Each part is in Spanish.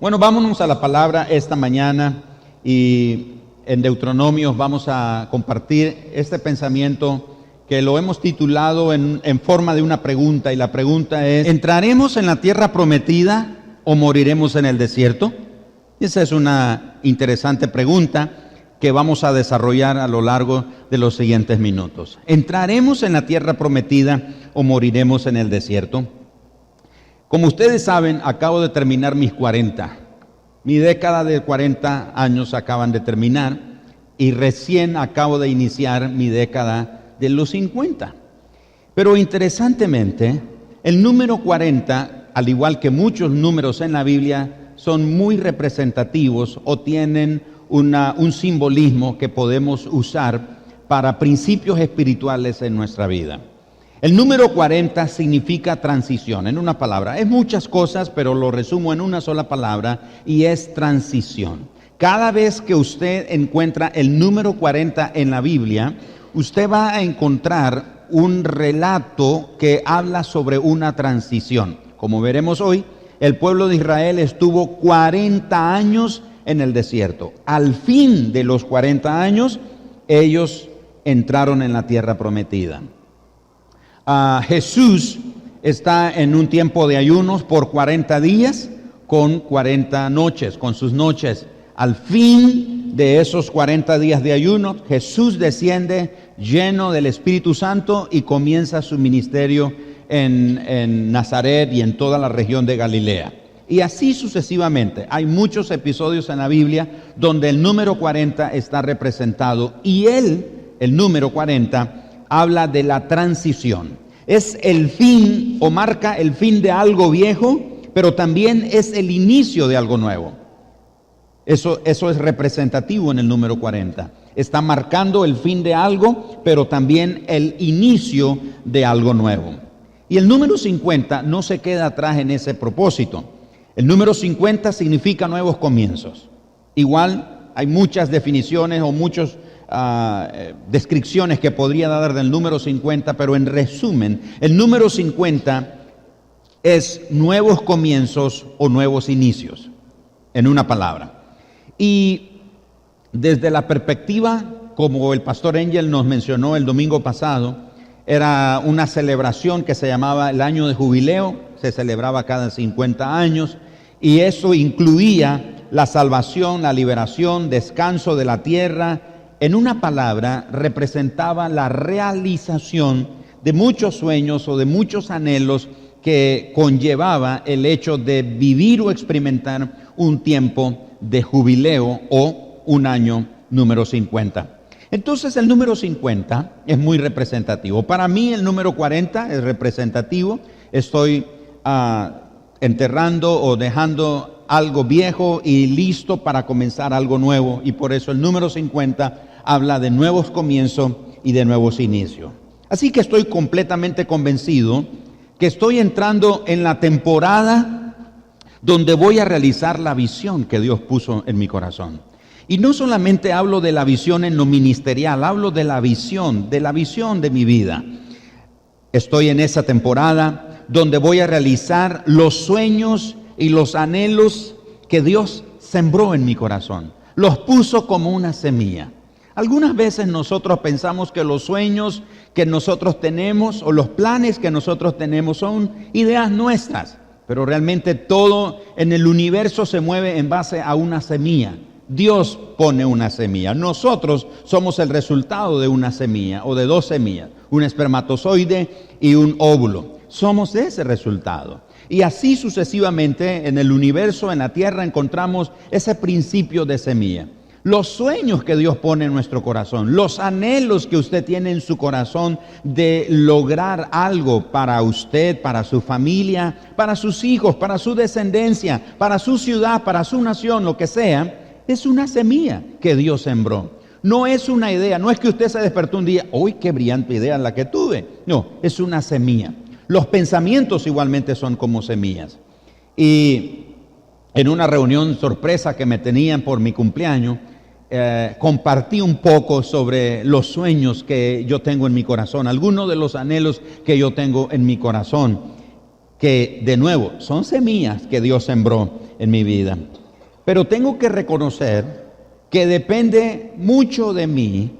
Bueno, vámonos a la palabra esta mañana y en Deuteronomios vamos a compartir este pensamiento que lo hemos titulado en forma de una pregunta, y la pregunta es: ¿entraremos en la tierra prometida o moriremos en el desierto? Esa es una interesante pregunta que vamos a desarrollar a lo largo de los siguientes minutos. ¿Entraremos en la tierra prometida o moriremos en el desierto? Como ustedes saben, acabo de terminar mis 40. Mi década de 40 años acaban de terminar y recién acabo de iniciar mi década de los 50. Pero interesantemente, el número 40, al igual que muchos números en la Biblia, son muy representativos o tienen un simbolismo que podemos usar para principios espirituales en nuestra vida. El número 40 significa transición, en una palabra. Es muchas cosas, pero lo resumo en una sola palabra, y es transición. Cada vez que usted encuentra el número 40 en la Biblia, usted va a encontrar un relato que habla sobre una transición. Como veremos hoy, el pueblo de Israel estuvo 40 años en el desierto. Al fin de los 40 años, ellos entraron en la tierra prometida. Jesús está en un tiempo de ayunos por 40 días con 40 noches, con sus noches. Al fin de esos 40 días de ayuno, Jesús desciende lleno del Espíritu Santo y comienza su ministerio en Nazaret y en toda la región de Galilea. Y así sucesivamente. Hay muchos episodios en la Biblia donde el número 40 está representado, y el número 40, habla de la transición. Es el fin, o marca el fin de algo viejo, pero también es el inicio de algo nuevo. Eso es representativo en el número 40. Está marcando el fin de algo, pero también el inicio de algo nuevo. Y el número 50 no se queda atrás en ese propósito. El número 50 significa nuevos comienzos. Igual hay muchas definiciones o muchas descripciones que podría dar del número 50, pero en resumen, el número 50 es nuevos comienzos o nuevos inicios, en una palabra. Y desde la perspectiva, como el pastor Angel nos mencionó el domingo pasado, era una celebración que se llamaba el año de jubileo, se celebraba cada 50 años, y eso incluía la salvación, la liberación, descanso de la tierra. En una palabra, representaba la realización de muchos sueños o de muchos anhelos que conllevaba el hecho de vivir o experimentar un tiempo de jubileo o un año número 50. Entonces el número 50 es muy representativo. Para mí el número 40 es representativo. Estoy enterrando o dejando algo viejo y listo para comenzar algo nuevo, y por eso el número 50 habla de nuevos comienzos y de nuevos inicios. Así que estoy completamente convencido que estoy entrando en la temporada donde voy a realizar la visión que Dios puso en mi corazón. Y no solamente hablo de la visión en lo ministerial, hablo de la visión de mi vida. Estoy en esa temporada donde voy a realizar los sueños y los anhelos que Dios sembró en mi corazón. Los puso como una semilla. Algunas veces nosotros pensamos que los sueños que nosotros tenemos o los planes que nosotros tenemos son ideas nuestras, pero realmente todo en el universo se mueve en base a una semilla. Dios pone una semilla. Nosotros somos el resultado de una semilla o de dos semillas, un espermatozoide y un óvulo. Somos ese resultado. Y así sucesivamente en el universo, en la tierra, encontramos ese principio de semilla. Los sueños que Dios pone en nuestro corazón, los anhelos que usted tiene en su corazón de lograr algo para usted, para su familia, para sus hijos, para su descendencia, para su ciudad, para su nación, lo que sea, es una semilla que Dios sembró. No es una idea, no es que usted se despertó un día, ¡uy, qué brillante idea la que tuve! No, es una semilla. Los pensamientos igualmente son como semillas. Y en una reunión sorpresa que me tenían por mi cumpleaños, compartí un poco sobre los sueños que yo tengo en mi corazón, algunos de los anhelos que yo tengo en mi corazón. que de nuevo son semillas que Dios sembró en mi vida. Pero tengo que reconocer que depende mucho de mí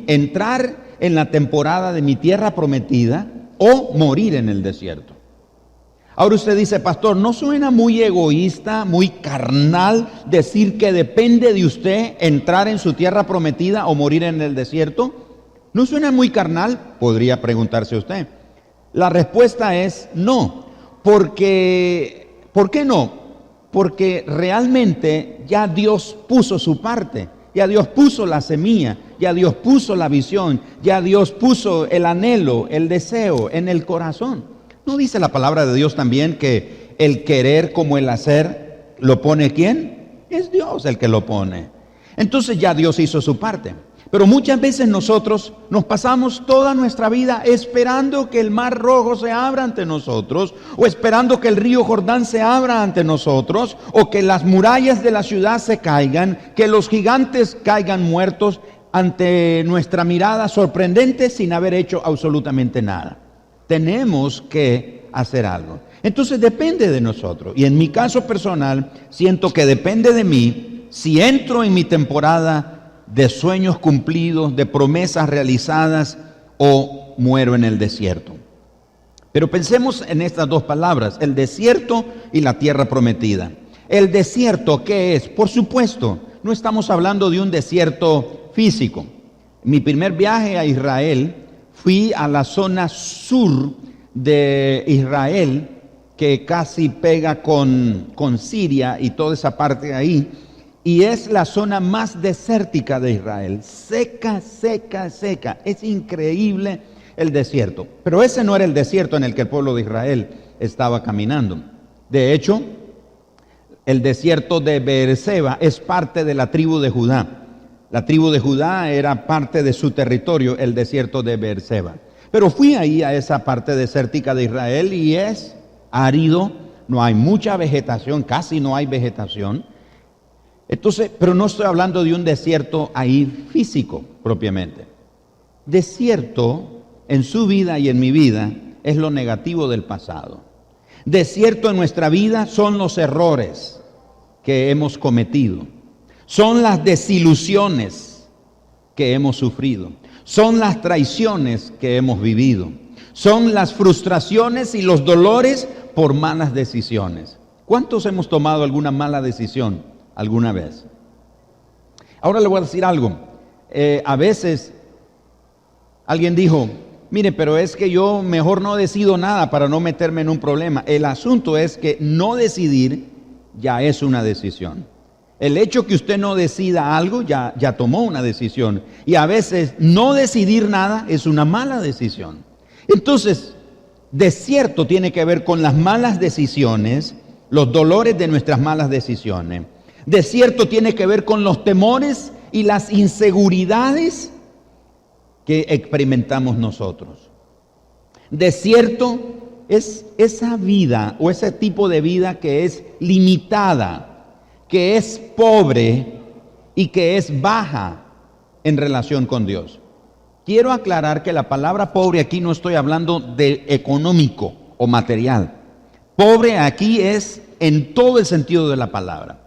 entrar en la temporada de mi tierra prometida o morir en el desierto. Ahora usted dice, pastor, ¿no suena muy egoísta, muy carnal decir que depende de usted entrar en su tierra prometida o morir en el desierto? ¿No suena muy carnal? Podría preguntarse usted. La respuesta es no, porque, ¿por qué no? Porque realmente ya Dios puso su parte, ya Dios puso la semilla, ya Dios puso la visión, ya Dios puso el anhelo, el deseo en el corazón. ¿No dice la palabra de Dios también que el querer como el hacer lo pone quién? Es Dios el que lo pone. Entonces ya Dios hizo su parte. Pero muchas veces nosotros nos pasamos toda nuestra vida esperando que el mar Rojo se abra ante nosotros, o esperando que el río Jordán se abra ante nosotros, o que las murallas de la ciudad se caigan, que los gigantes caigan muertos ante nuestra mirada sorprendente sin haber hecho absolutamente nada. Tenemos que hacer algo. Entonces depende de nosotros. Y en mi caso personal, siento que depende de mí si entro en mi temporada de sueños cumplidos, de promesas realizadas, o muero en el desierto. Pero pensemos en estas dos palabras, el desierto y la tierra prometida. El desierto, ¿qué es? Por supuesto, no estamos hablando de un desierto físico. Mi primer viaje a Israel, fui a la zona sur de Israel, que casi pega con Siria y toda esa parte ahí, y es la zona más desértica de Israel, seca, seca, seca. Es increíble el desierto, pero ese no era el desierto en el que el pueblo de Israel estaba caminando. De hecho, el desierto de Beerseba es parte de la tribu de Judá. La tribu de Judá era parte de su territorio, el desierto de Beerseba. Pero fui ahí a esa parte desértica de Israel y es árido, no hay mucha vegetación, casi no hay vegetación. Entonces, pero no estoy hablando de un desierto ahí físico propiamente. Desierto en su vida y en mi vida es lo negativo del pasado. Desierto en nuestra vida son los errores que hemos cometido. Son las desilusiones que hemos sufrido. Son las traiciones que hemos vivido. Son las frustraciones y los dolores por malas decisiones. ¿Cuántos hemos tomado alguna mala decisión alguna vez? Ahora le voy a decir algo. A veces alguien dijo, mire, pero es que yo mejor no decido nada para no meterme en un problema. El asunto es que no decidir ya es una decisión. El hecho que usted no decida algo ya tomó una decisión. Y a veces no decidir nada es una mala decisión. Entonces, desierto tiene que ver con las malas decisiones, los dolores de nuestras malas decisiones. Desierto tiene que ver con los temores y las inseguridades que experimentamos nosotros. Desierto es esa vida o ese tipo de vida que es limitada, que es pobre y que es baja en relación con Dios. Quiero aclarar que la palabra pobre aquí no estoy hablando de económico o material. Pobre aquí es en todo el sentido de la palabra.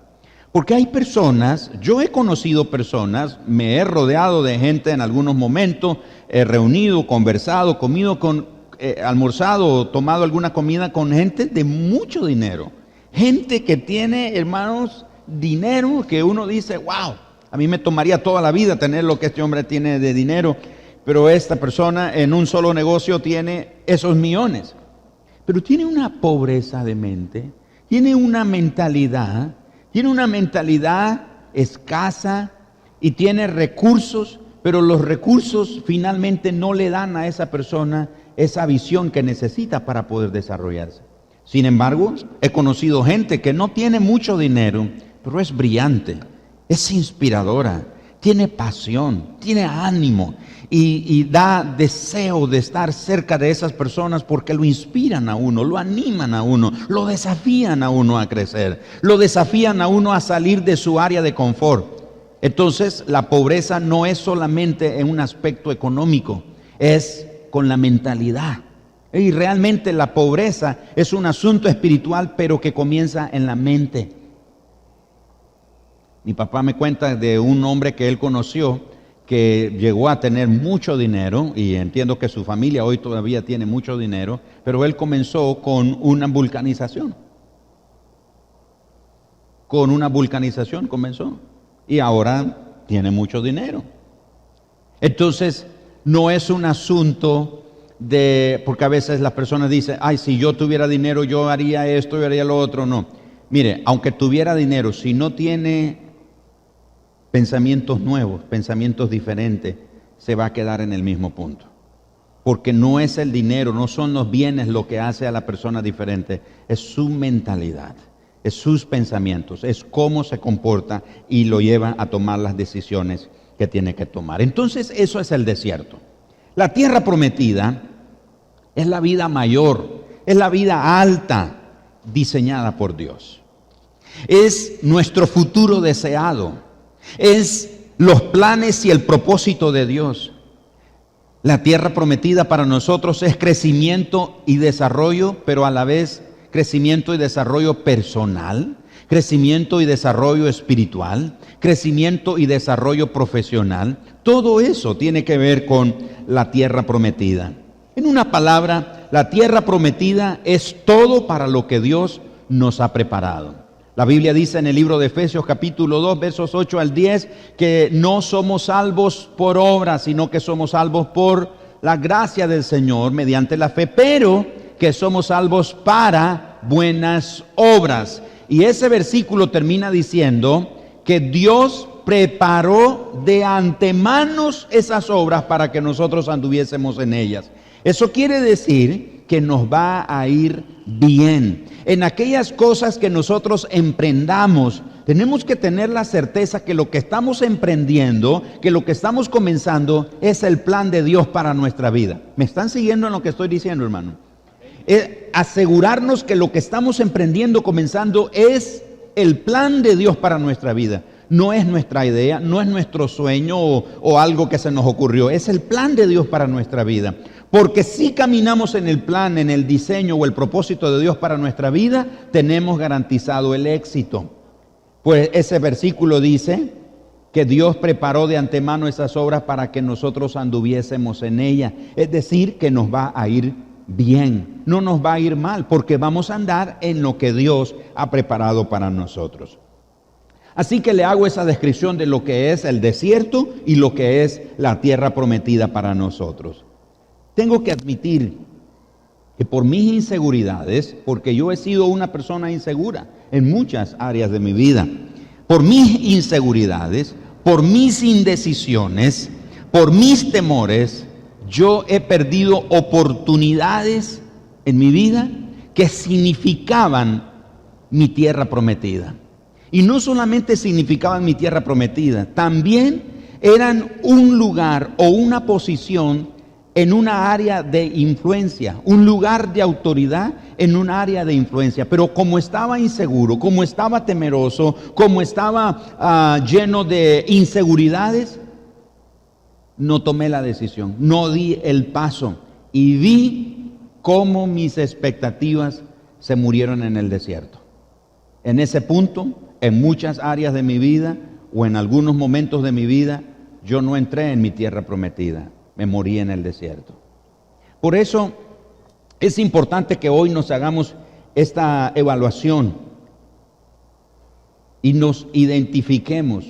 Porque hay personas, yo he conocido personas, me he rodeado de gente en algunos momentos, he reunido, conversado, comido almorzado o tomado alguna comida con gente de mucho dinero. Gente que tiene, hermanos, dinero que uno dice, wow, a mí me tomaría toda la vida tener lo que este hombre tiene de dinero, pero esta persona en un solo negocio tiene esos millones. Pero tiene una pobreza de mente, tiene una mentalidad escasa y tiene recursos, pero los recursos finalmente no le dan a esa persona esa visión que necesita para poder desarrollarse. Sin embargo, he conocido gente que no tiene mucho dinero, pero es brillante, es inspiradora, tiene pasión, tiene ánimo y da deseo de estar cerca de esas personas porque lo inspiran a uno, lo animan a uno, lo desafían a uno a crecer, lo desafían a uno a salir de su área de confort. Entonces, la pobreza no es solamente en un aspecto económico, es con la mentalidad, Y realmente la pobreza es un asunto espiritual, pero que comienza en la mente. Mi papá me cuenta de un hombre que él conoció que llegó a tener mucho dinero, y entiendo que su familia hoy todavía tiene mucho dinero, pero él comenzó con una vulcanización. Con una vulcanización comenzó, y ahora tiene mucho dinero. Entonces, no es un asunto porque a veces las personas dicen, ay, si yo tuviera dinero yo haría esto, yo haría lo otro. No, mire, aunque tuviera dinero, si no tiene pensamientos nuevos, pensamientos diferentes, se va a quedar en el mismo punto. Porque no es el dinero, no son los bienes lo que hace a la persona diferente, es su mentalidad, es sus pensamientos, es cómo se comporta y lo lleva a tomar las decisiones que tiene que tomar. Entonces, eso es el desierto. La tierra prometida es la vida mayor, es la vida alta diseñada por Dios. Es nuestro futuro deseado. Es los planes y el propósito de Dios. La tierra prometida para nosotros es crecimiento y desarrollo, pero a la vez crecimiento y desarrollo personal, crecimiento y desarrollo espiritual, crecimiento y desarrollo profesional. Todo eso tiene que ver con la tierra prometida. En una palabra, la tierra prometida es todo para lo que Dios nos ha preparado. La Biblia dice en el libro de Efesios capítulo 2, versos 8 al 10, que no somos salvos por obras, sino que somos salvos por la gracia del Señor mediante la fe, pero que somos salvos para buenas obras. Y ese versículo termina diciendo que Dios preparó de antemano esas obras para que nosotros anduviésemos en ellas. Eso quiere decir que nos va a ir bien. En aquellas cosas que nosotros emprendamos, tenemos que tener la certeza que lo que estamos emprendiendo, que lo que estamos comenzando, es el plan de Dios para nuestra vida. ¿Me están siguiendo en lo que estoy diciendo, hermano? Asegurarnos que lo que estamos emprendiendo, comenzando, es el plan de Dios para nuestra vida. No es nuestra idea, no es nuestro sueño o algo que se nos ocurrió. Es el plan de Dios para nuestra vida. Porque si caminamos en el plan, en el diseño o el propósito de Dios para nuestra vida, tenemos garantizado el éxito. Pues ese versículo dice que Dios preparó de antemano esas obras para que nosotros anduviésemos en ellas. Es decir, que nos va a ir bien, no nos va a ir mal, porque vamos a andar en lo que Dios ha preparado para nosotros. Así que le hago esa descripción de lo que es el desierto y lo que es la tierra prometida para nosotros. Tengo que admitir que por mis inseguridades, porque yo he sido una persona insegura en muchas áreas de mi vida, por mis inseguridades, por mis indecisiones, por mis temores, yo he perdido oportunidades en mi vida que significaban mi tierra prometida. Y no solamente significaban mi tierra prometida, también eran un lugar o una posición en una área de influencia, un lugar de autoridad en un área de influencia. Pero como estaba inseguro, como estaba temeroso, como estaba lleno de inseguridades, no tomé la decisión, no di el paso y vi cómo mis expectativas se murieron en el desierto. En ese punto, en muchas áreas de mi vida o en algunos momentos de mi vida, yo no entré en mi tierra prometida, me morí en el desierto. Por eso es importante que hoy nos hagamos esta evaluación y nos identifiquemos,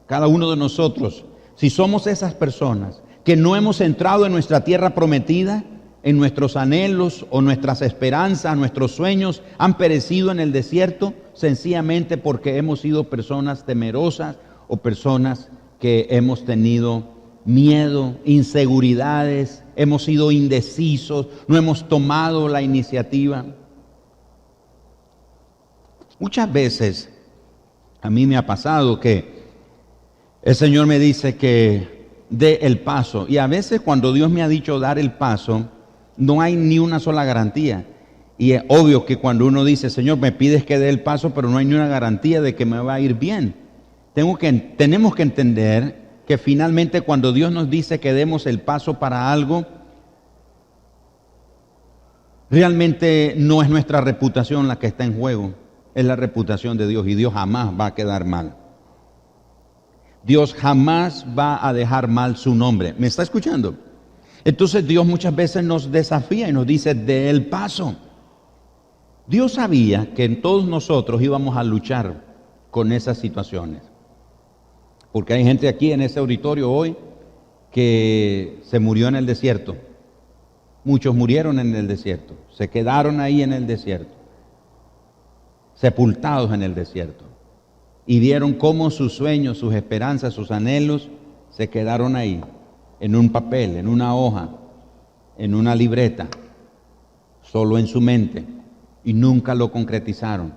cada uno de nosotros, si somos esas personas que no hemos entrado en nuestra tierra prometida, en nuestros anhelos o nuestras esperanzas, nuestros sueños han perecido en el desierto sencillamente porque hemos sido personas temerosas o personas que hemos tenido miedo, inseguridades, hemos sido indecisos, no hemos tomado la iniciativa. Muchas veces a mí me ha pasado que el Señor me dice que dé el paso, y a veces cuando Dios me ha dicho dar el paso, no hay ni una sola garantía. Y es obvio que cuando uno dice, Señor, me pides que dé el paso, pero no hay ni una garantía de que me va a ir bien. Tenemos que entender que finalmente cuando Dios nos dice que demos el paso para algo, Realmente no es nuestra reputación la que está en juego, es la reputación de Dios, y Dios jamás va a quedar mal. Dios jamás va a dejar mal su nombre. ¿Me está escuchando? Entonces Dios muchas veces nos desafía y nos dice, dé el paso. Dios sabía que todos nosotros íbamos a luchar con esas situaciones. Porque hay gente aquí en ese auditorio hoy que se murió en el desierto. Muchos murieron en el desierto, se quedaron ahí en el desierto, sepultados en el desierto. Y vieron cómo sus sueños, sus esperanzas, sus anhelos se quedaron ahí, en un papel, en una hoja, en una libreta, solo en su mente, y nunca lo concretizaron,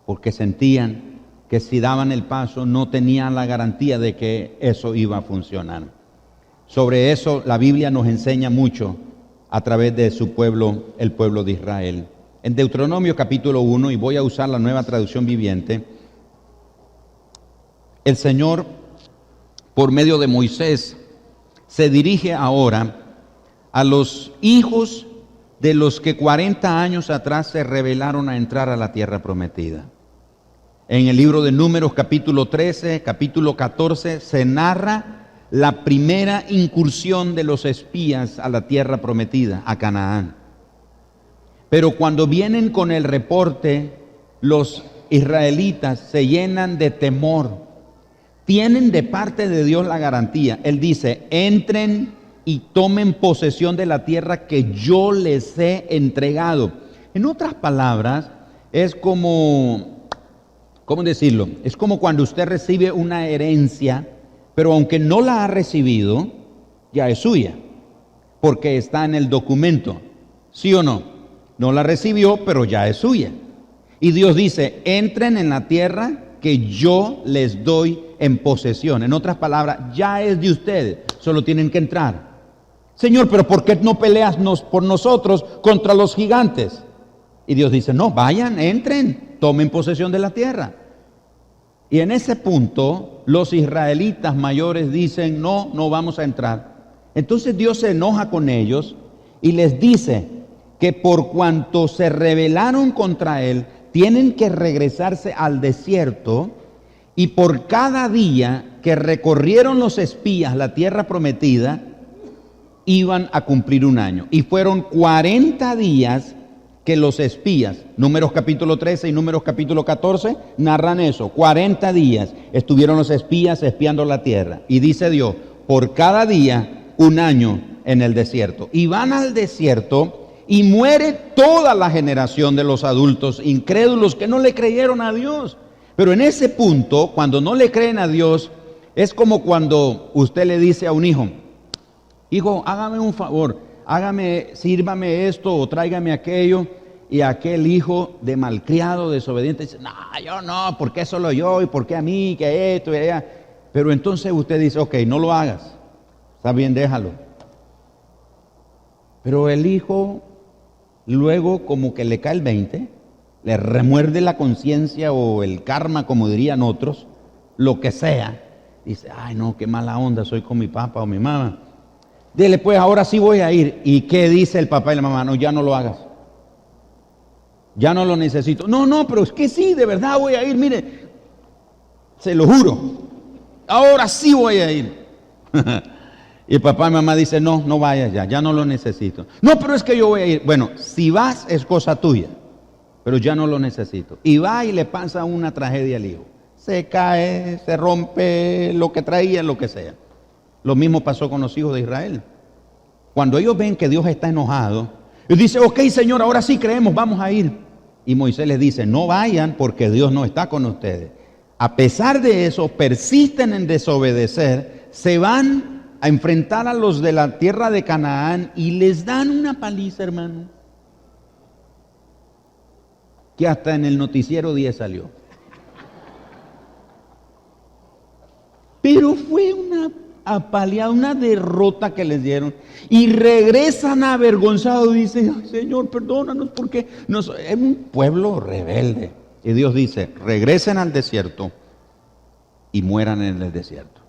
porque sentían que si daban el paso no tenían la garantía de que eso iba a funcionar. Sobre eso la Biblia nos enseña mucho a través de su pueblo, el pueblo de Israel. En Deuteronomio capítulo 1, y voy a usar la Nueva Traducción Viviente, el Señor, por medio de Moisés, se dirige ahora a los hijos de los que 40 años atrás se rebelaron a entrar a la tierra prometida. En el libro de Números capítulo 13, capítulo 14, se narra la primera incursión de los espías a la tierra prometida, a Canaán. Pero cuando vienen con el reporte, los israelitas se llenan de temor. Tienen de parte de Dios la garantía. Él dice, entren y tomen posesión de la tierra que yo les he entregado. En otras palabras, es como, ¿cómo decirlo? Es como cuando usted recibe una herencia, pero aunque no la ha recibido, ya es suya, porque está en el documento. ¿Sí o no? No la recibió, pero ya es suya. Y Dios dice, entren en la tierra que yo les doy en posesión. En otras palabras, ya es de ustedes, solo tienen que entrar. Señor, pero ¿por qué no peleas por nosotros contra los gigantes? Y Dios dice, no, vayan, entren, tomen posesión de la tierra. Y en ese punto, los israelitas mayores dicen, no, no vamos a entrar. Entonces Dios se enoja con ellos y les dice que por cuanto se rebelaron contra Él, tienen que regresarse al desierto, y por cada día que recorrieron los espías la tierra prometida, iban a cumplir un año. Y fueron 40 días que los espías, Números capítulo 13 y Números capítulo 14, narran eso. 40 días estuvieron los espías espiando la tierra. Y dice Dios, por cada día, un año en el desierto. Y van al desierto y muere toda la generación de los adultos incrédulos que no le creyeron a Dios. Pero en ese punto, cuando no le creen a Dios, es como cuando usted le dice a un hijo, hijo, hágame un favor, sírvame esto o tráigame aquello, y aquel hijo de malcriado, desobediente, dice, no, yo no, ¿por qué solo yo? ¿Y por qué a mí? ¿Qué esto? Y allá. Pero entonces usted dice, ok, no lo hagas, está bien, déjalo. Pero el hijo luego como que le cae el 20, le remuerde la conciencia o el karma, como dirían otros, lo que sea. Dice, ay no, qué mala onda soy con mi papá o mi mamá. Dile, pues ahora sí voy a ir. ¿Y qué dice el papá y la mamá? No, ya no lo hagas. Ya no lo necesito. No, pero es que sí, de verdad voy a ir, mire, se lo juro. Ahora sí voy a ir. Y papá y mamá dicen, no, no vayas ya no lo necesito. No, pero es que yo voy a ir. Bueno, si vas es cosa tuya, pero ya no lo necesito. Y va y le pasa una tragedia al hijo. Se cae, se rompe lo que traía, lo que sea. Lo mismo pasó con los hijos de Israel. Cuando ellos ven que Dios está enojado, ellos dicen, ok Señor, ahora sí creemos, vamos a ir. Y Moisés les dice, no vayan porque Dios no está con ustedes. A pesar de eso, persisten en desobedecer, se van a enfrentar a los de la tierra de Canaán y les dan una paliza, hermano, que hasta en el noticiero 10 salió. Pero fue una apaleada, una derrota que les dieron, y regresan avergonzados y dicen, ay, Señor, perdónanos porque es un pueblo rebelde. Y Dios dice, regresen al desierto y mueran en el desierto.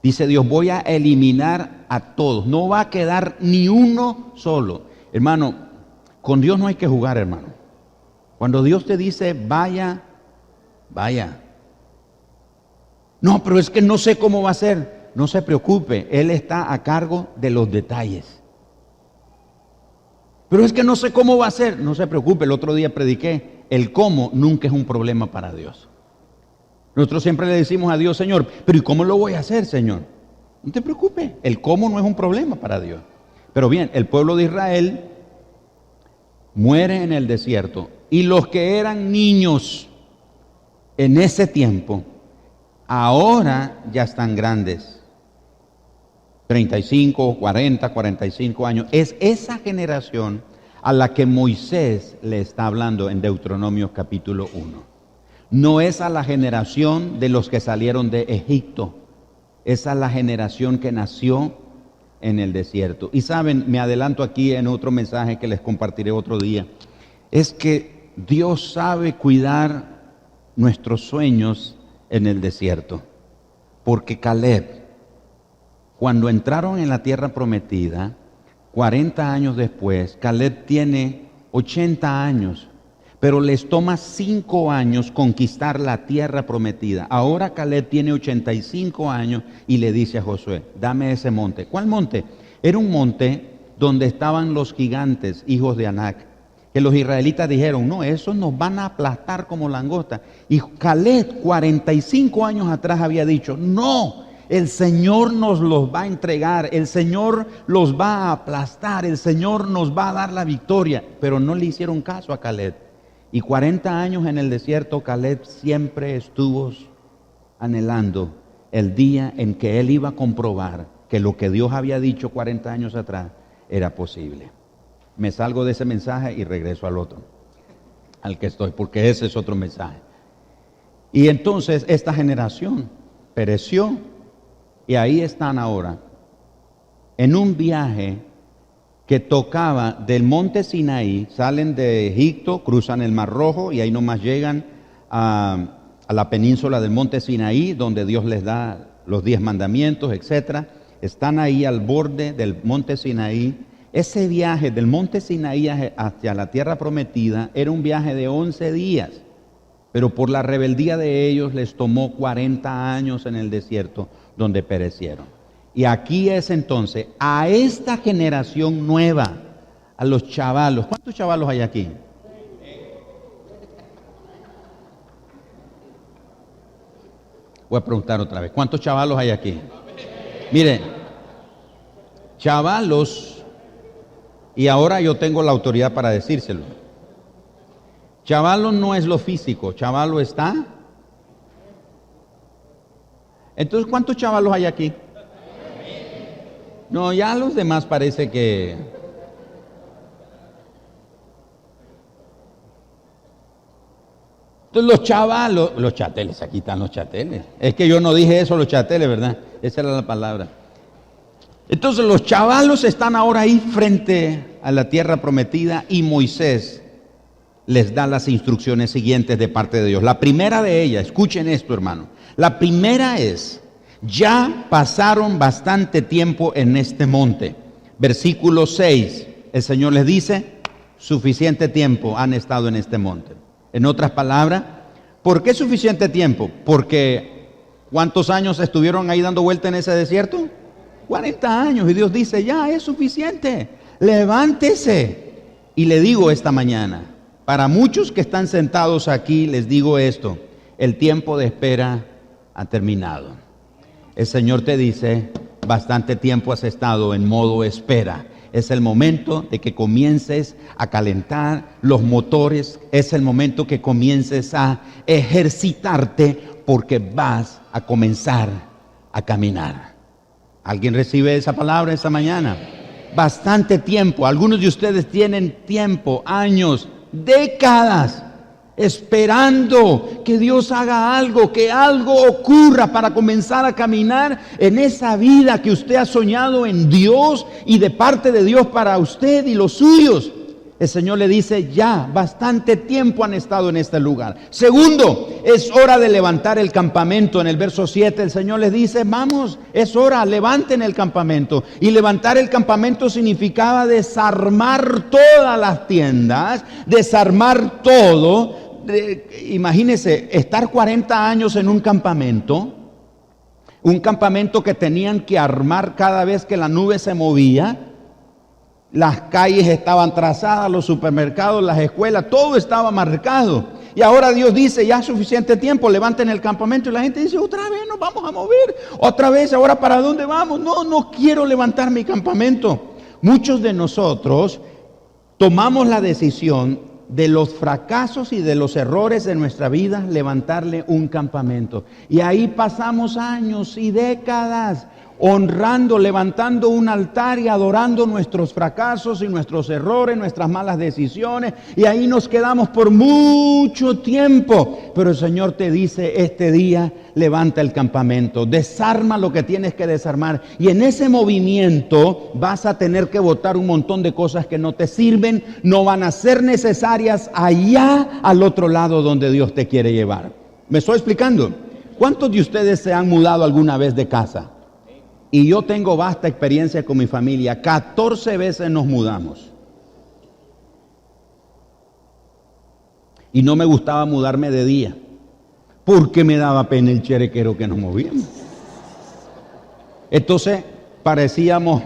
Dice Dios, voy a eliminar a todos, no va a quedar ni uno solo. Hermano, con Dios no hay que jugar, hermano. Cuando Dios te dice, vaya, vaya. No, pero es que no sé cómo va a ser. No se preocupe, Él está a cargo de los detalles. Pero es que no sé cómo va a ser. No se preocupe, el otro día prediqué. El cómo nunca es un problema para Dios. Nosotros siempre le decimos a Dios, Señor, pero ¿y cómo lo voy a hacer, Señor? No te preocupes, el cómo no es un problema para Dios. Pero bien, el pueblo de Israel muere en el desierto. Y los que eran niños en ese tiempo, ahora ya están grandes. 35, 40, 45 años. Es esa generación a la que Moisés le está hablando en Deuteronomio capítulo 1. No es a la generación de los que salieron de Egipto, es a la generación que nació en el desierto. Y saben, me adelanto aquí en otro mensaje que les compartiré otro día, es que Dios sabe cuidar nuestros sueños en el desierto. Porque Caleb, cuando entraron en la tierra prometida, 40 años después, Caleb tiene 80 años. Pero les toma 5 años conquistar la tierra prometida. Ahora Caleb tiene 85 años y le dice a Josué, dame ese monte. ¿Cuál monte? Era un monte donde estaban los gigantes, hijos de Anac. Que los israelitas dijeron, no, esos nos van a aplastar como langosta. Y Caleb, 45 años atrás, había dicho, no, el Señor nos los va a entregar, el Señor los va a aplastar, el Señor nos va a dar la victoria. Pero no le hicieron caso a Caleb. Y 40 años en el desierto, Caleb siempre estuvo anhelando el día en que él iba a comprobar que lo que Dios había dicho 40 años atrás era posible. Me salgo de ese mensaje y regreso al otro, al que estoy, porque ese es otro mensaje. Y entonces esta generación pereció y ahí están ahora, en un viaje que tocaba del monte Sinaí, salen de Egipto, cruzan el Mar Rojo y ahí nomás llegan a la península del monte Sinaí, donde Dios les da los 10 mandamientos, etc. Están ahí al borde del monte Sinaí. Ese viaje del monte Sinaí hacia la tierra prometida era un viaje de 11 días, pero por la rebeldía de ellos les tomó 40 años en el desierto, donde perecieron. Y aquí es entonces a esta generación nueva, a los chavalos. ¿Cuántos chavalos hay aquí? Voy a preguntar otra vez. ¿Cuántos chavalos hay aquí? Miren, chavalos, y ahora yo tengo la autoridad para decírselo. Chavalo no es lo físico, chavalo está. Entonces, ¿cuántos chavalos hay aquí? No, ya los demás parece que... Entonces los chavalos, los chateles, aquí están los chateles. Es que yo no dije eso, los chateles, ¿verdad? Esa era la palabra. Entonces los chavalos están ahora ahí frente a la tierra prometida y Moisés les da las instrucciones siguientes de parte de Dios. La primera de ellas, escuchen esto, hermano. La primera es... Ya pasaron bastante tiempo en este monte. Versículo 6, el Señor les dice, suficiente tiempo han estado en este monte. En otras palabras, ¿por qué suficiente tiempo? Porque ¿cuántos años estuvieron ahí dando vuelta en ese desierto? 40 años. Y Dios dice, ya es suficiente, levántese. Y le digo esta mañana, para muchos que están sentados aquí, les digo esto, el tiempo de espera ha terminado. El Señor te dice, bastante tiempo has estado en modo espera. Es el momento de que comiences a calentar los motores. Es el momento que comiences a ejercitarte porque vas a comenzar a caminar. ¿Alguien recibe esa palabra esta mañana? Bastante tiempo. Algunos de ustedes tienen tiempo, años, décadas, esperando que Dios haga algo, que algo ocurra para comenzar a caminar en esa vida que usted ha soñado en Dios y de parte de Dios para usted y los suyos. El Señor le dice, ya, bastante tiempo han estado en este lugar. Segundo, es hora de levantar el campamento. En el verso 7 el Señor les dice, vamos, es hora, levanten el campamento. Y levantar el campamento significaba desarmar todas las tiendas, desarmar todo. Imagínense, estar 40 años en un campamento que tenían que armar cada vez que la nube se movía. Las calles estaban trazadas, los supermercados, las escuelas, todo estaba marcado. Y ahora Dios dice, ya suficiente tiempo, levanten el campamento. Y la gente dice, otra vez nos vamos a mover. Otra vez, ahora ¿para dónde vamos? No quiero levantar mi campamento. Muchos de nosotros tomamos la decisión de los fracasos y de los errores de nuestra vida, levantarle un campamento. Y ahí pasamos años y décadas honrando, levantando un altar y adorando nuestros fracasos y nuestros errores, nuestras malas decisiones, y ahí nos quedamos por mucho tiempo. Pero el Señor te dice, este día levanta el campamento, desarma lo que tienes que desarmar, y en ese movimiento vas a tener que botar un montón de cosas que no te sirven, no van a ser necesarias allá al otro lado donde Dios te quiere llevar. ¿Me estoy explicando? ¿Cuántos de ustedes se han mudado alguna vez de casa? Y yo tengo vasta experiencia con mi familia. 14 veces nos mudamos. Y no me gustaba mudarme de día, porque me daba pena el cherequero que nos movíamos. Entonces parecíamos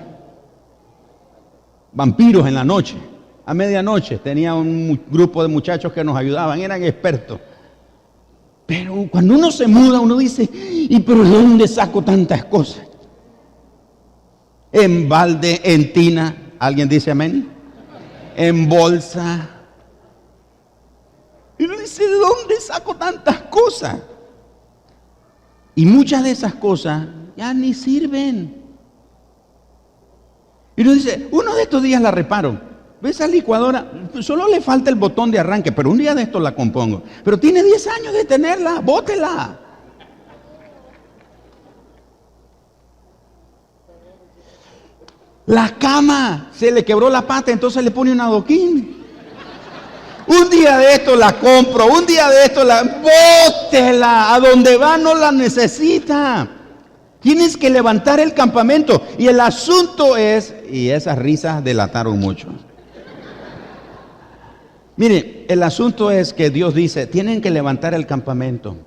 vampiros en la noche. A medianoche tenía un grupo de muchachos que nos ayudaban, eran expertos. Pero cuando uno se muda, uno dice, ¿y pero de dónde saco tantas cosas? En balde, en tina, ¿alguien dice amén? En bolsa. Y uno dice, ¿de dónde saco tantas cosas? Y muchas de esas cosas ya ni sirven. Y uno dice, uno de estos días la reparo. ¿Ves esa licuadora? Solo le falta el botón de arranque, pero un día de estos la compongo. Pero tiene 10 años de tenerla, bótela. La cama, se le quebró la pata, entonces le pone un adoquín. Un día de esto la compro, un día de esto bótela, a donde va no la necesita. Tienes que levantar el campamento. Y el asunto es, y esas risas delataron mucho. Mire, el asunto es que Dios dice, tienen que levantar el campamento.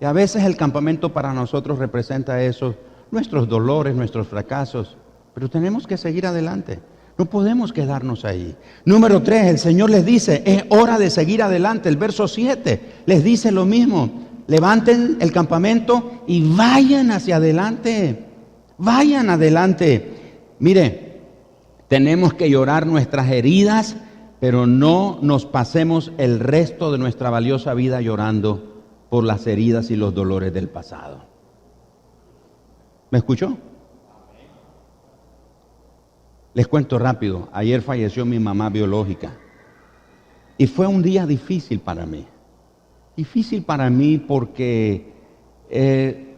Y a veces el campamento para nosotros representa eso, nuestros dolores, nuestros fracasos. Pero tenemos que seguir adelante. No podemos quedarnos ahí. Número 3, el Señor les dice, es hora de seguir adelante. El verso 7 les dice lo mismo. Levanten el campamento y vayan hacia adelante. Vayan adelante. Mire, tenemos que llorar nuestras heridas, pero no nos pasemos el resto de nuestra valiosa vida llorando por las heridas y los dolores del pasado. ¿Me escuchó? Les cuento rápido, ayer falleció mi mamá biológica y fue un día difícil para mí. Difícil para mí porque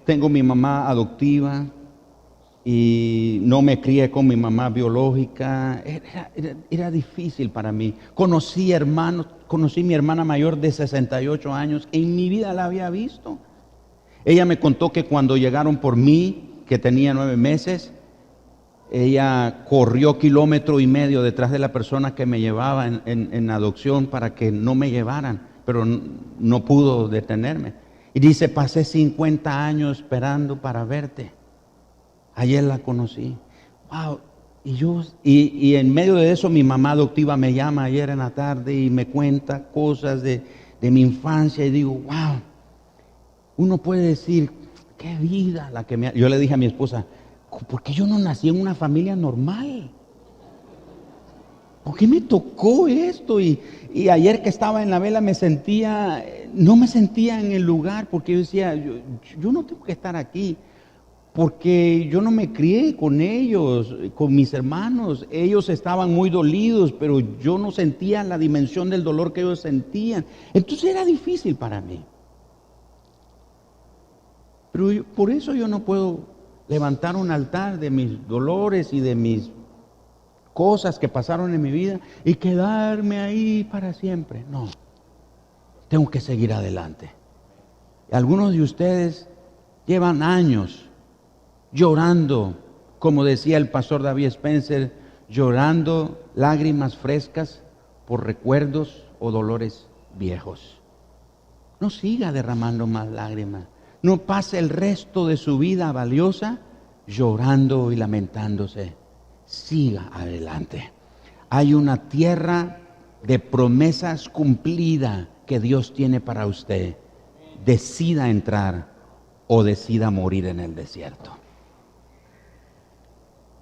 tengo mi mamá adoptiva y no me crié con mi mamá biológica. Era difícil para mí. Conocí mi hermana mayor de 68 años, en mi vida la había visto. Ella me contó que cuando llegaron por mí, que tenía 9 meses, ella corrió 1,5 kilómetros detrás de la persona que me llevaba en adopción para que no me llevaran, pero no pudo detenerme. Y dice, pasé 50 años esperando para verte. Ayer la conocí. Wow. Y en medio de eso mi mamá adoptiva me llama ayer en la tarde y me cuenta cosas de mi infancia y digo, wow. Uno puede decir, qué vida la que me ha... Yo le dije a mi esposa, ¿por qué yo no nací en una familia normal? ¿Por qué me tocó esto? Y ayer que estaba en la vela no me sentía en el lugar, porque yo decía, yo no tengo que estar aquí, porque yo no me crié con ellos, con mis hermanos. Ellos estaban muy dolidos, pero yo no sentía la dimensión del dolor que ellos sentían. Entonces era difícil para mí. Pero por eso yo no puedo levantar un altar de mis dolores y de mis cosas que pasaron en mi vida y quedarme ahí para siempre. No, tengo que seguir adelante. Algunos de ustedes llevan años llorando, como decía el pastor David Spencer, llorando lágrimas frescas por recuerdos o dolores viejos. No siga derramando más lágrimas. No pase el resto de su vida valiosa llorando y lamentándose. Siga adelante. Hay una tierra de promesas cumplidas que Dios tiene para usted. Decida entrar o decida morir en el desierto.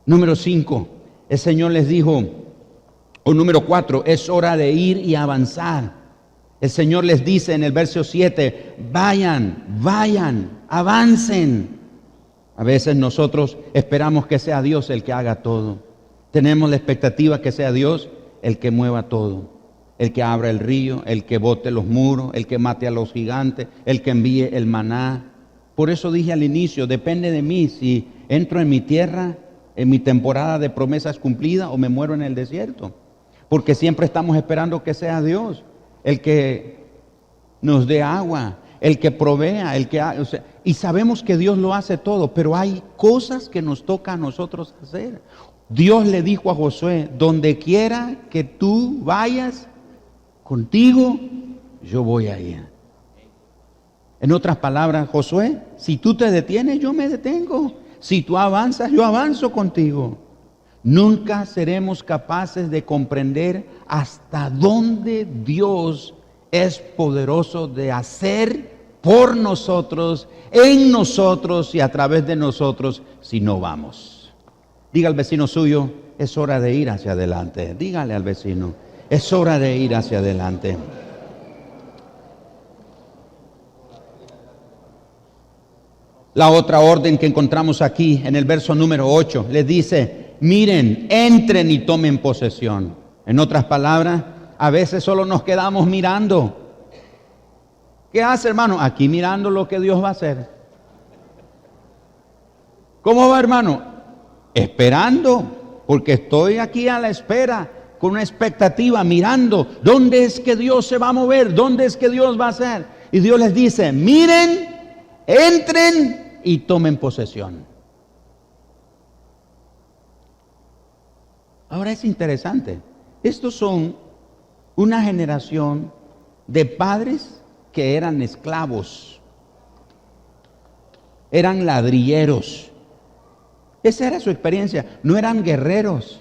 Número 5, el Señor les dijo, o número 4, es hora de ir y avanzar. El Señor les dice en el verso 7, vayan, avancen. A veces nosotros esperamos que sea Dios el que haga todo. Tenemos la expectativa que sea Dios el que mueva todo. El que abra el río, el que bote los muros, el que mate a los gigantes, el que envíe el maná. Por eso dije al inicio, depende de mí si entro en mi tierra, en mi temporada de promesas cumplidas o me muero en el desierto. Porque siempre estamos esperando que sea Dios el que nos dé agua, el que provea, y sabemos que Dios lo hace todo, pero hay cosas que nos toca a nosotros hacer. Dios le dijo a Josué, donde quiera que tú vayas, contigo yo voy a ir. En otras palabras, Josué, si tú te detienes, yo me detengo. Si tú avanzas, yo avanzo contigo. Nunca seremos capaces de comprender hasta dónde Dios es poderoso de hacer por nosotros, en nosotros y a través de nosotros si no vamos. Diga al vecino suyo, es hora de ir hacia adelante. Dígale al vecino, es hora de ir hacia adelante. La otra orden que encontramos aquí en el verso número 8, les dice, miren, entren y tomen posesión. En otras palabras, a veces solo nos quedamos mirando. ¿Qué hace, hermano? Aquí mirando lo que Dios va a hacer. ¿Cómo va, hermano? Esperando, porque estoy aquí a la espera, con una expectativa, mirando, ¿dónde es que Dios se va a mover? ¿Dónde es que Dios va a hacer? Y Dios les dice, miren, entren y tomen posesión. Ahora es interesante, estos son una generación de padres que eran esclavos, eran ladrilleros. Esa era su experiencia, no eran guerreros,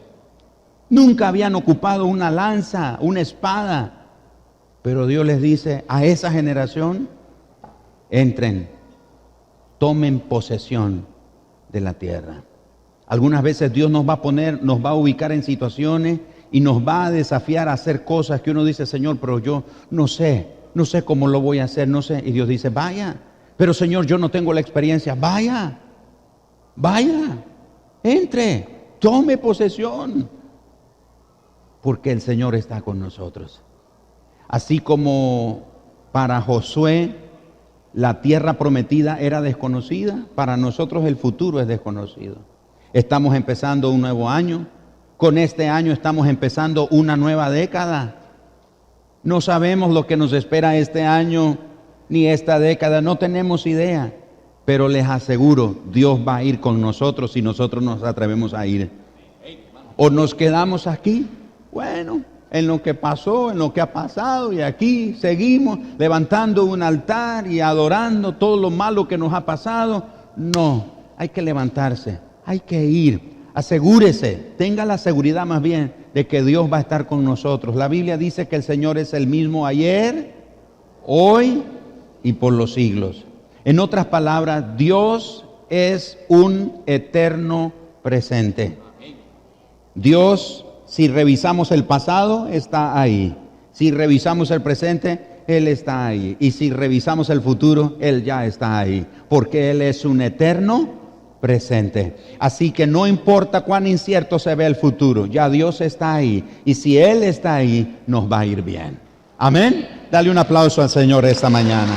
nunca habían ocupado una lanza, una espada, pero Dios les dice a esa generación, entren, tomen posesión de la tierra. Algunas veces Dios nos va a ubicar en situaciones y nos va a desafiar a hacer cosas que uno dice, Señor, pero yo no sé cómo lo voy a hacer, no sé. Y Dios dice, vaya, pero Señor, yo no tengo la experiencia, vaya, entre, tome posesión, porque el Señor está con nosotros. Así como para Josué la tierra prometida era desconocida, para nosotros el futuro es desconocido. Estamos empezando un nuevo año, con este año estamos empezando una nueva década. No sabemos lo que nos espera este año ni esta década, no tenemos idea, pero les aseguro, Dios va a ir con nosotros si nosotros nos atrevemos a ir. O nos quedamos aquí, bueno, en lo que pasó, en lo que ha pasado, y aquí seguimos levantando un altar y adorando todo lo malo que nos ha pasado. No, hay que levantarse, hay que ir. Asegúrese, tenga la seguridad más bien de que Dios va a estar con nosotros. La Biblia dice que el Señor es el mismo ayer, hoy y por los siglos. En otras palabras, Dios es un eterno presente. Dios, si revisamos el pasado, está ahí. Si revisamos el presente, Él está ahí. Y si revisamos el futuro, Él ya está ahí. Porque Él es un eterno presente. Así que no importa cuán incierto se ve el futuro, ya Dios está ahí. Y si Él está ahí, nos va a ir bien. Amén. Dale un aplauso al Señor esta mañana.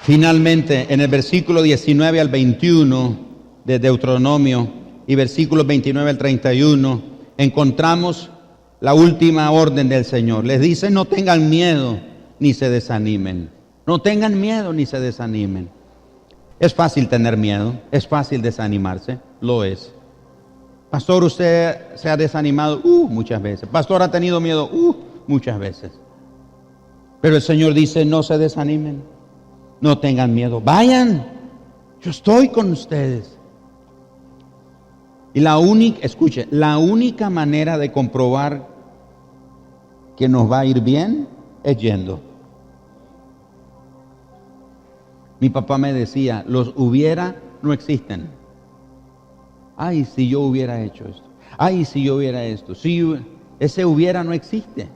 Finalmente, en el versículo 19 al 21 de Deuteronomio y versículos 29 al 31, encontramos la última orden del Señor. Les dice: no tengan miedo ni se desanimen. No tengan miedo ni se desanimen. Es fácil tener miedo, es fácil desanimarse, lo es. Pastor, usted se ha desanimado muchas veces. Pastor, ha tenido miedo muchas veces. Pero el Señor dice: no se desanimen, no tengan miedo, vayan, yo estoy con ustedes. Y la única manera de comprobar que nos va a ir bien es yendo. Mi papá me decía: los hubiera no existen. Ay, si yo hubiera hecho esto. Ay, si yo hubiera esto. Si ese hubiera no existe.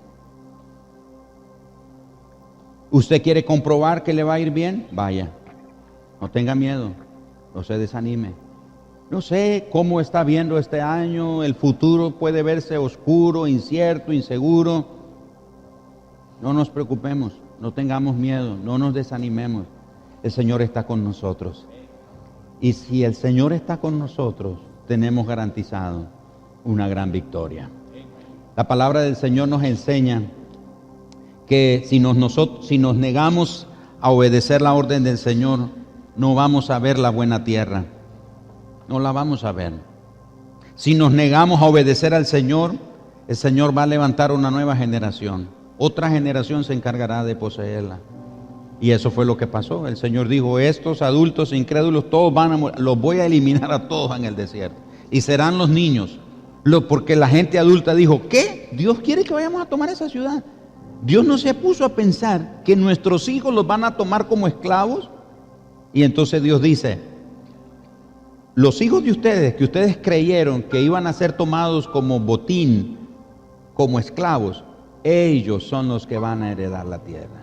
¿Usted quiere comprobar que le va a ir bien? Vaya. No tenga miedo. No se desanime. No sé cómo está viendo este año. El futuro puede verse oscuro, incierto, inseguro. No nos preocupemos. No tengamos miedo. No nos desanimemos. El Señor está con nosotros. Y si el Señor está con nosotros, tenemos garantizado una gran victoria. La palabra del Señor nos enseña que si nos negamos a obedecer la orden del Señor, no vamos a ver la buena tierra. No la vamos a ver. Si nos negamos a obedecer al Señor, el Señor va a levantar una nueva generación. Otra generación se encargará de poseerla. Y eso fue lo que pasó. El Señor dijo: estos adultos incrédulos, todos van a morir, los voy a eliminar a todos en el desierto. Y serán los niños. Porque la gente adulta dijo: ¿qué? ¿Dios quiere que vayamos a tomar esa ciudad? Dios no se puso a pensar que nuestros hijos los van a tomar como esclavos. Y entonces Dios dice: los hijos de ustedes, que ustedes creyeron que iban a ser tomados como botín, como esclavos, ellos son los que van a heredar la tierra.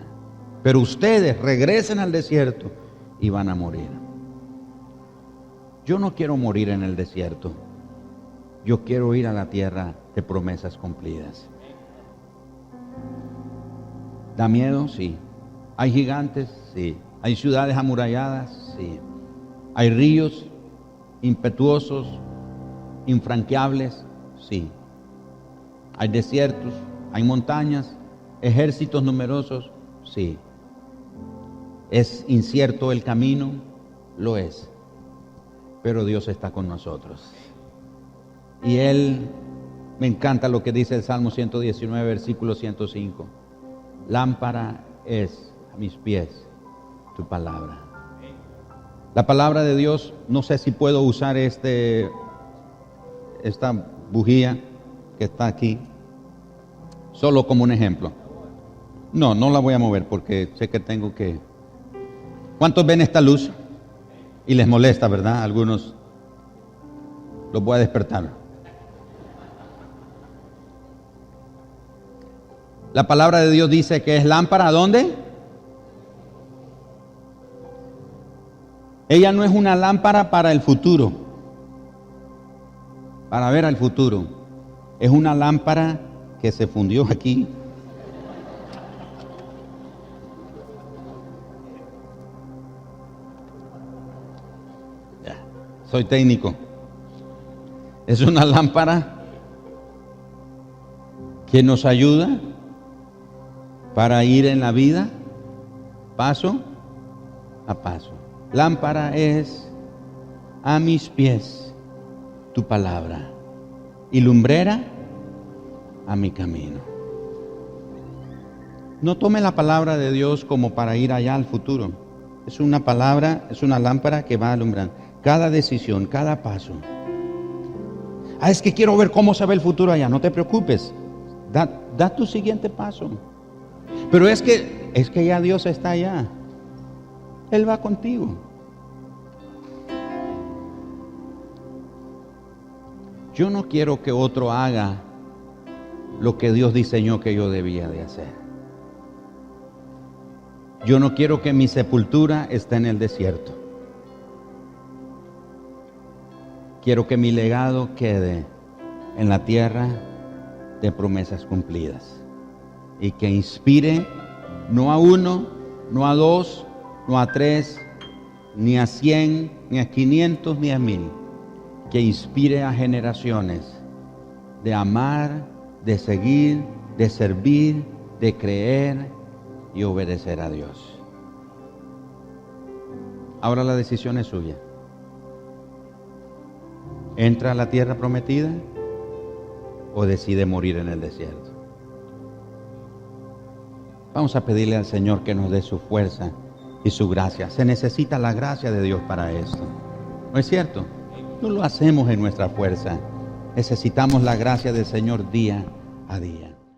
Pero ustedes regresen al desierto y van a morir. Yo no quiero morir en el desierto. Yo quiero ir a la tierra de promesas cumplidas. ¿Da miedo? Sí. ¿Hay gigantes? Sí. ¿Hay ciudades amuralladas? Sí. ¿Hay ríos impetuosos, infranqueables? Sí. ¿Hay desiertos? ¿Hay montañas? ¿Ejércitos numerosos? Sí. ¿Es incierto el camino? Lo es. Pero Dios está con nosotros. Y Él, me encanta lo que dice el Salmo 119, versículo 105. Lámpara es a mis pies tu palabra. La palabra de Dios, no sé si puedo usar esta bujía que está aquí, solo como un ejemplo. No la voy a mover porque sé que tengo que... ¿Cuántos ven esta luz? Y les molesta, ¿verdad? Algunos los voy a despertar. La palabra de Dios dice que es lámpara, ¿a dónde? Ella no es una lámpara para el futuro, para ver al futuro. Es una lámpara que se fundió aquí. Soy técnico. Es una lámpara que nos ayuda para ir en la vida paso a paso. Lámpara es a mis pies tu palabra y lumbrera a mi camino. No tome la palabra de Dios como para ir allá al futuro. Es una palabra, es una lámpara que va alumbrando cada decisión, cada paso. Es que quiero ver cómo se ve el futuro allá. No te preocupes. Da tu siguiente paso. Pero es que ya Dios está allá. Él va contigo. Yo no quiero que otro haga lo que Dios diseñó que yo debía de hacer. Yo no quiero que mi sepultura esté en el desierto. Quiero que mi legado quede en la tierra de promesas cumplidas y que inspire no a uno, no a dos, no a 3, ni a 100, ni a 500, ni a 1000, que inspire a generaciones de amar, de seguir, de servir, de creer y obedecer a Dios. Ahora la decisión es suya. ¿Entra a la tierra prometida o decide morir en el desierto? Vamos a pedirle al Señor que nos dé su fuerza y su gracia. Se necesita la gracia de Dios para esto. ¿No es cierto? No lo hacemos en nuestra fuerza. Necesitamos la gracia del Señor día a día.